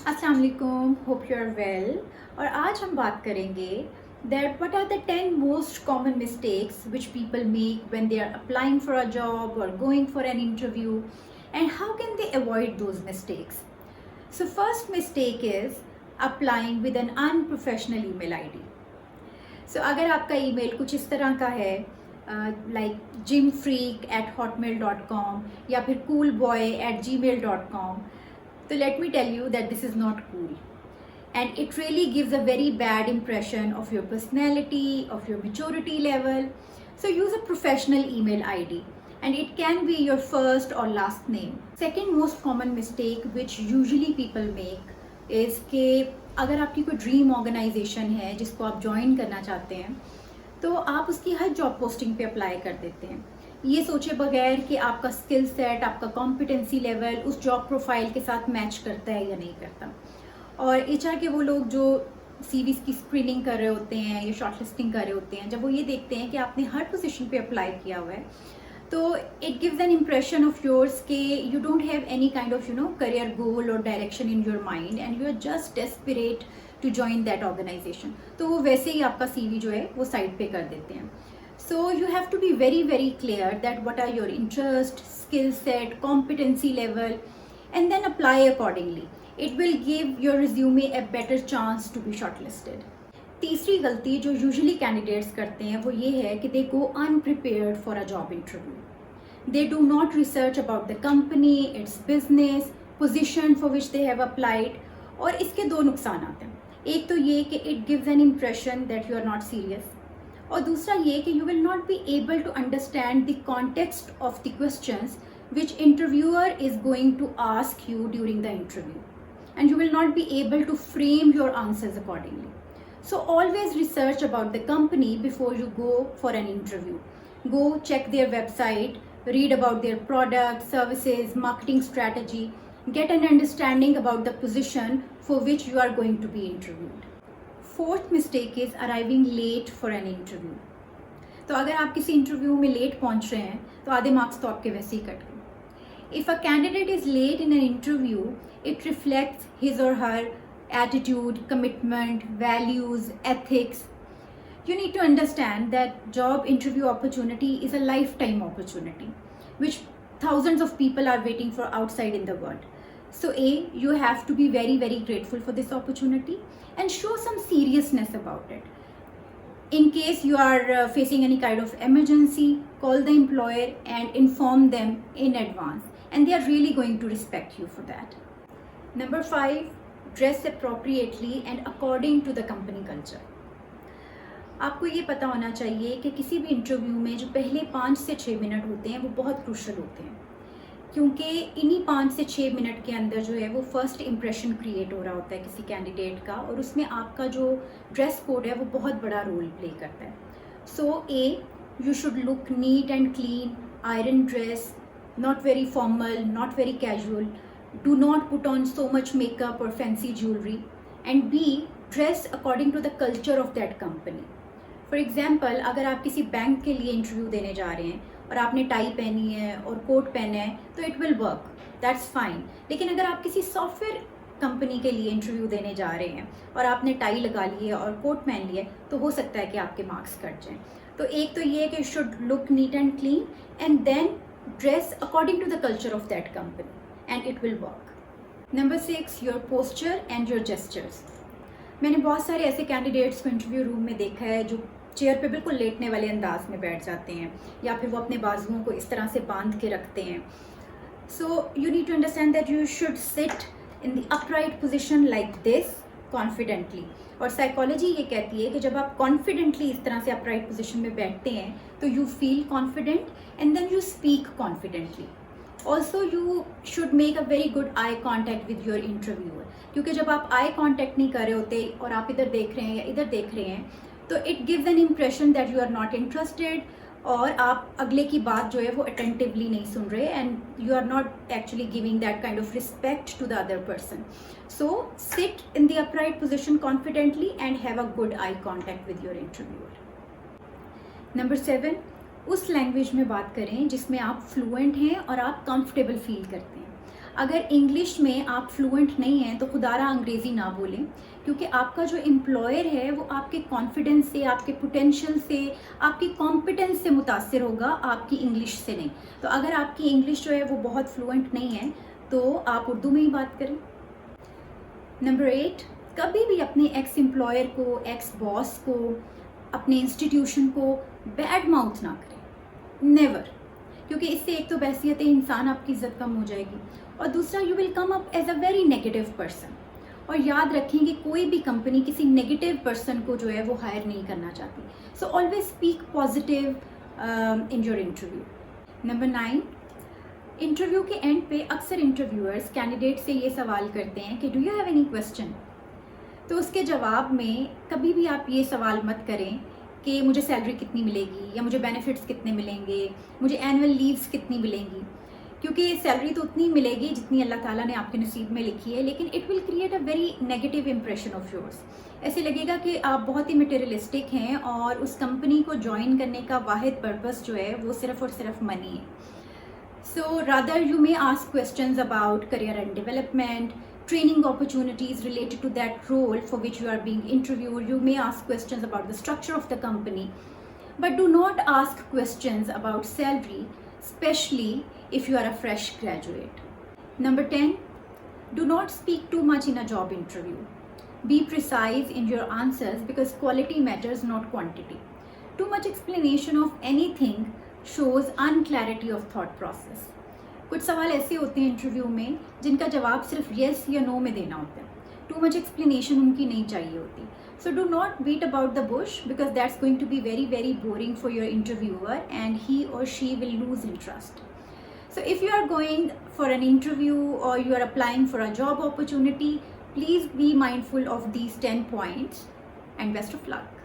अस्सलाम वालेकुम, hope you are well. और आज हम बात करेंगे that what are the 10 most common mistakes which people make when they are applying for a job और going for an interview and how can they avoid those mistakes. So first mistake is applying with an unprofessional email ID. सो अगर आपका email कुछ इस तरह का है like gymfreak@hotmail.com या फिर coolboy@gmail.com, so let me tell you that this is not cool, and it really gives a very bad impression of your personality, of your maturity level. So use a professional email ID, and it can be your first or last name. Second most common mistake which usually people make is कि अगर आपकी कोई dream organisation है जिसको आप join करना चाहते हैं तो आप उसकी हर जॉब पोस्टिंग पे अप्लाई कर देते हैं, ये सोचे बगैर कि आपका स्किल सेट, आपका कॉम्पिटेंसी लेवल उस जॉब प्रोफाइल के साथ मैच करता है या नहीं करता। और एचआर के वो लोग जो सीवीज की स्क्रीनिंग कर रहे होते हैं या शॉर्टलिस्टिंग कर रहे होते हैं, जब वो ये देखते हैं कि आपने हर पोजीशन पे अप्लाई किया हुआ है तो it gives an impression of yours के you don't have any kind of career goal और direction in your mind and you are just desperate to join that organisation. तो वो वैसे ही आपका सीवी जो है वो साइड पे कर देते हैं। So you have to be very, very clear that what are your interest, skill set, competency level, and then apply accordingly. It will give your resume a better chance to be shortlisted. तीसरी गलती जो usually candidates करते हैं वो ये है कि they go unprepared for a job interview. They do not research about the company, its business, position for which they have applied. और इसके दो नुकसान आते हैं। एक तो ये कि it gives an impression that you are not serious, और दूसरा ये कि you will not be able to understand the context of the questions which interviewer is going to ask you during the interview, and you will not be able to frame your answers accordingly. So always research about the company before you go for an interview. Go check their website, read about their products, services, marketing strategy, get an understanding about the position for which you are going to be interviewed. Fourth mistake is arriving late for an interview. तो अगर आप किसी interview में late पहुंच रहे हैं तो आधे मार्क्स तो आपके वैसे ही कट गए. If a candidate is late in an interview it reflects his और her attitude, commitment, values, ethics. You need to understand that job interview opportunity is a lifetime opportunity which thousands of people are waiting for outside in the world. So you have to be very, very grateful for this opportunity and show some seriousness about it. In case you are facing any kind of emergency, call the employer and inform them in advance, and they are really going to respect you for that. Number 5, dress appropriately and according to the company culture. आपको ये पता होना चाहिए कि किसी भी interview में जो पहले 5 से 6 मिनट होते हैं वो बहुत क्रूशल होते हैं, क्योंकि इन्हीं 5 से 6 मिनट के अंदर जो है वो फर्स्ट इम्प्रेशन क्रिएट हो रहा होता है किसी कैंडिडेट का, और उसमें आपका जो ड्रेस कोड है वो बहुत बड़ा रोल प्ले करता है. So you should look neat and clean, iron dress, not very formal, not very casual. Do not put on so much makeup और fancy jewellery, and be dress according to the culture of that company. For example, अगर आप किसी bank के लिए interview देने जा रहे हैं और आपने टाई पहनी है और कोट पहना है तो it will work, that's fine. लेकिन अगर आप किसी सॉफ्टवेयर कंपनी के लिए इंटरव्यू देने जा रहे हैं और आपने टाई लगा ली है और कोट पहन लिया है तो हो सकता है कि आपके मार्क्स कट जाएं. तो एक तो ये है कि should look neat and clean and then dress according to the culture of that company and it will work. Number 6, your posture and your gestures. मैंने बहुत सारे ऐसे कैंडिडेट्स को इंटरव्यू रूम में देखा है जो चेयर पे बिल्कुल लेटने वाले अंदाज में बैठ जाते हैं या फिर वो अपने बाजुओं को इस तरह से बांध के रखते हैं. So you need to understand that you should sit in the upright position like this confidently. और साइकोलॉजी ये कहती है कि जब आप कॉन्फिडेंटली इस तरह से अपराइट पोजीशन में बैठते हैं तो you feel confident and then you speak confidently. Also you should make a very good eye contact with your interviewer, क्योंकि जब आप आई कॉन्टैक्ट नहीं कर रहे होते और आप इधर देख रहे हैं या इधर देख रहे हैं तो it gives an impression that you are not interested, और आप अगले की बात जो है वो अटेंटिवली नहीं सुन रहे and you are not actually giving that kind of respect to the other person. So sit in the upright position confidently and have a good eye contact with your interviewer. Number 7, उस language में बात करें जिसमें आप fluent हैं और आप comfortable feel करते हैं. अगर इंग्लिश में आप फ्लुएंट नहीं हैं तो खुदारा अंग्रेज़ी ना बोलें, क्योंकि आपका जो एम्प्लॉयर है वो आपके कॉन्फिडेंस से, आपके पोटेंशियल से, आपकी कॉम्पिटेंस से मुतासिर होगा, आपकी इंग्लिश से नहीं। तो अगर आपकी इंग्लिश जो है वो बहुत फ्लुएंट नहीं है तो आप उर्दू में ही बात करें। नंबर 8, कभी भी अपने एक्स एम्प्लॉयर को, एक्स बॉस को, अपने इंस्टीट्यूशन को बैड माउथ ना करें, नेवर। क्योंकि इससे एक तो बहसियत इंसान आपकी इज्जत कम हो जाएगी, और दूसरा you will come up as a very negative person. और याद रखें कि कोई भी कंपनी किसी नेगेटिव पर्सन को जो है वो हायर नहीं करना चाहती। So always speak positive in your interview. Number 9, interview के एंड पे अक्सर इंटरव्यूअर्स कैंडिडेट से ये सवाल करते हैं कि do you have any question. तो उसके जवाब में कभी भी आप ये सवाल मत करें कि मुझे सैलरी कितनी मिलेगी, या मुझे बेनिफिट्स कितने मिलेंगे, मुझे एनुअल लीव्स कितनी मिलेंगी। क्योंकि सैलरी तो उतनी मिलेगी जितनी अल्लाह ताला ने आपके नसीब में लिखी है, लेकिन it will create a very negative impression of yours. ऐसे लगेगा कि आप बहुत ही मटेरियलिस्टिक हैं और उस कंपनी को ज्वाइन करने का वाहिद पर्पस जो है वो सिर्फ और सिर्फ मनी है। So rather you may ask questions about career and development, training opportunities related to that role for which you are being interviewed. You may ask questions about the structure of the company, but do not ask questions about salary, especially if you are a fresh graduate. Number 10, do not speak too much in a job interview. Be precise in your answers because quality matters, not quantity. Too much explanation of anything shows unclarity of thought process. कुछ सवाल ऐसे होते हैं interview में जिनका जवाब सिर्फ yes या नो में देना होता है। टू मच एक्सप्लेनेशन उनकी नहीं चाहिए होती। So do not beat about the bush because that's going to be very very boring for your interviewer and he और she will lose interest. So if you are going for an interview और you are applying for a job opportunity, please be mindful of these 10 points and best of luck.